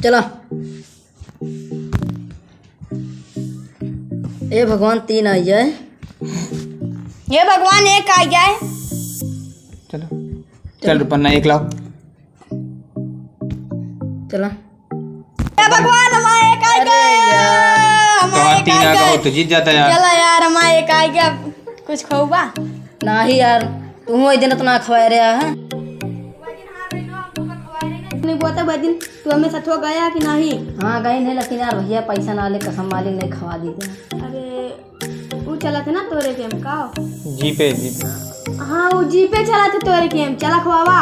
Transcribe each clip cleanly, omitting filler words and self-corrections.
चला। ए भगवान 3 आई जाए। ये भगवान 1 आ जाए। चलो चल पन्ना 1 लाओ। चला। ये भगवान हमारा 1 आ गया। तो 3 आ गया तो जीत जाता यार। चलो यार हमारा 1 आ गया। कुछ खाऊबा नहीं यार, तुम वही दिन इतना खवा रहा है। नहीं बोलता भाई दिन तू हमें सथो गया कि नहीं? हाँ गई नहीं, लेकिन यार भैया पैसा ना ले, कसम वाली नहीं खवा दी थे। अरे वो चला थे ना तोरे गेम का। जी पे हाँ वो जी पे चला थे तोरे गेम, चला खवावा।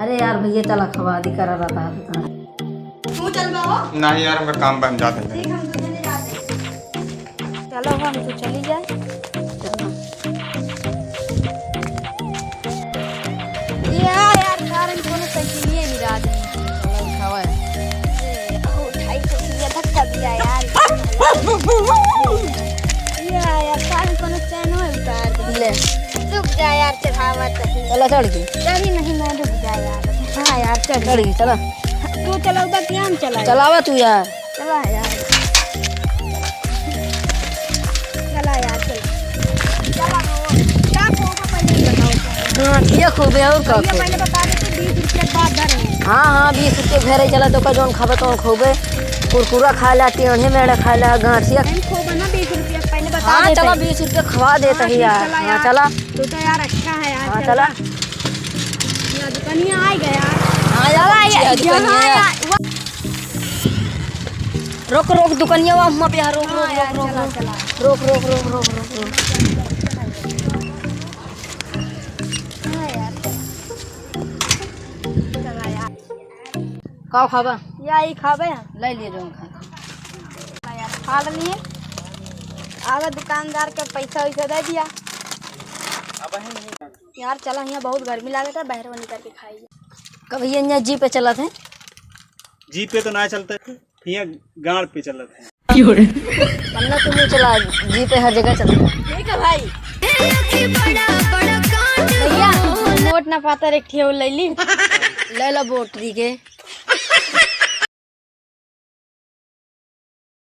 अरे यार भैया चला खवा दी, करा रहता है। तू चल बाबू। नहीं यार मैं काम पे हम जाते हैं। ठीक हम तुझे जाते। चलो हम तो चली जाए। यार कारण कोनो पैसे नहीं है रात में। उठाई तो ये धक्का दिया यार। यार कारण कोनो चैन हो उतार दे। ले रुक जा यार, चढ़ावा चाहिए। चला चढ़ गई। चढ़ी नहीं मैं, रुक जा यार। हाँ यार चढ़ गई। चला तू चला उधर क्या हम चला। चलावा तू यार। चला यार, चला यार चला। क्या होगा पहले बताओ। हाँ ये खूब है और का ये पहले बता दे कि 20 रुपये बाद दर। हाँ 20 रुपये घेरे चला तो का जोन खाबे तो खूबे। कुरकुरा खा ला, टेढ़े मेढ़े खा ला, गांठिया। खोबा ना 20 रुपये पहले बता हाँ दे। चला 20 रुपये खवा देता है यार। हाँ चला। तू तो यार अच्छा है यार। हाँ चला। यार दुकानिया आ गया यार। हाँ यार रोक रोक दुकानिया वहाँ पे रोक रोक रोक रोक रोक रोक रोक रोक रोक रोक। का खाबा यही खाबे ले लिए जो खा। यार खा लिए। आगे दुकानदार के पैसा वैसा दे दिया यार। चला यहाँ बहुत गर्मी लगे था, बाहर निकल के खाइए। कभी यहाँ जी पे चला थे। जी पे तो ना चलते थे, यहाँ गाड़ पे चल रहे थे। पन्ना तुम चला, जी पे हर जगह चलता है। ठीक है भाई। भैया नोट ना पाता एक ठेव ले ली। ले ला बोट दी के।